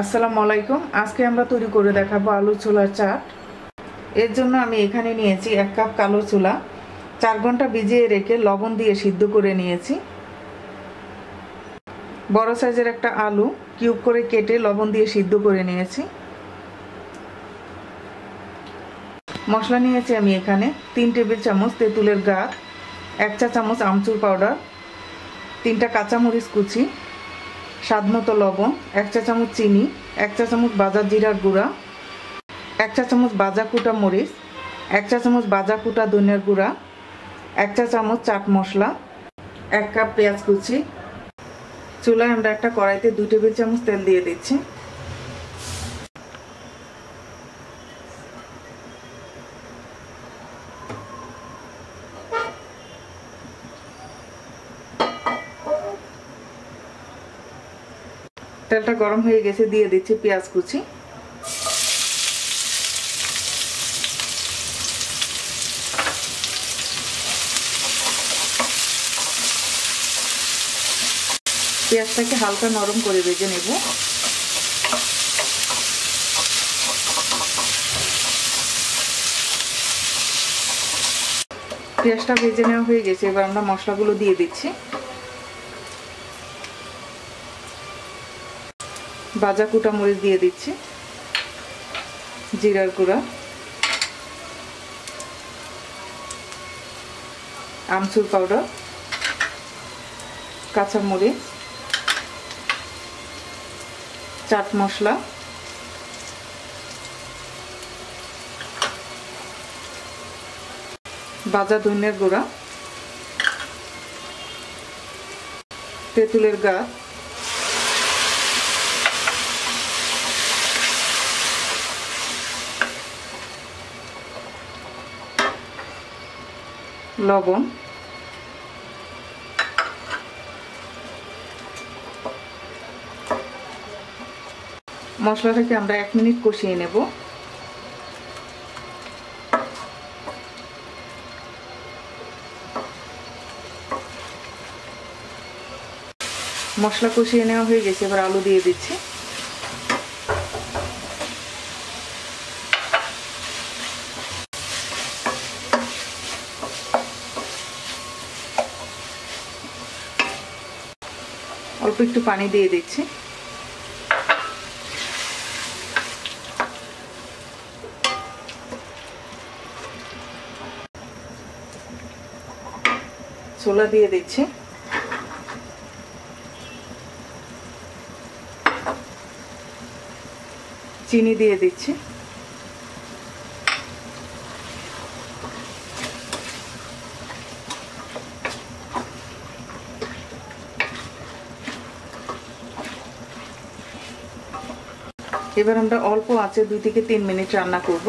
আসসালামু আলাইকুম। আজকে আমরা তৈরি করে দেখাবো আলু ছোলার চাট। এর জন্য আমি এখানে নিয়েছি 1 কাপ কালো ছোলা, 4 ঘন্টা ভিজিয়ে রেখে লবণ দিয়ে সিদ্ধ করে নিয়েছি। বড় সাইজের একটা আলু কিউব করে কেটে লবণ দিয়ে সিদ্ধ করে নিয়েছি। মশলা নিয়েছি আমি এখানে 3 টেবিল চামচ তেঁতুলের গাছ, 1 চা চামচ আমচুর পাউডার, 3টা কাঁচামরিচ কুচি, স্বাদমতো লবণ, 1 চা চামচ চিনি, 1 চা চামচ ভাজা জিরার গুঁড়া, 1 চা চামচ ভাজা কুটা মরিচ, 1 চা চামচ ভাজা কুটা ধনিয়ার গুঁড়া, 1 চা চামচ চাট মশলা, 1 কাপ পেঁয়াজ কুচি। চুলায় আমরা একটা কড়াইতে 2 টেবিল চামচ তেল দিয়ে দিচ্ছি। তেলটা গরম হয়ে গেছে, দিয়ে দিচ্ছি পেঁয়াজ কুচি। পেঁয়াজটাকে হালকা নরম করে ভেজে নেব। পেঁয়াজটা ভেজে নেওয়া হয়ে গেছে, এবার আমরা মশলাগুলো দিয়ে দিচ্ছি। ভাজা কুটা মরিচ দিয়ে দিচ্ছি, জিরার গুঁড়া, আমচুর পাউডার, কাঁচা মরিচ, চাট মশলা, ভাজা ধনিয়ার গুঁড়া, তেঁতুলের গাছ, লবণ, মশলাটাকে আমরা 1 মিনিট কষিয়ে নেব। মশলা কষিয়ে নেওয়া হয়ে গেছে, এবার আলু দিয়ে দিচ্ছি। অল্প একটু পানি দিয়ে দিচ্ছি। ছোলা দিয়ে দিচ্ছি। চিনি দিয়ে দিচ্ছি। এবার আমরা অল্প আঁচে 2 থেকে 3 মিনিট রান্না করব।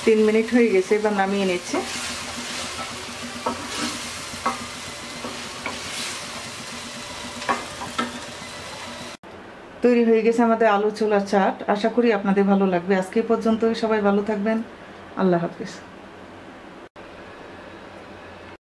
তিন মিনিট হয়ে গেছে, এবার নামিয়ে নিচ্ছি। তৈরি হয়ে গেছে আমাদের আলু ছোলার চাট। আশা করি আপনাদের ভালো লাগবে। আজকে পর্যন্ত সবাই ভালো থাকবেন। আল্লাহ হাফেজ।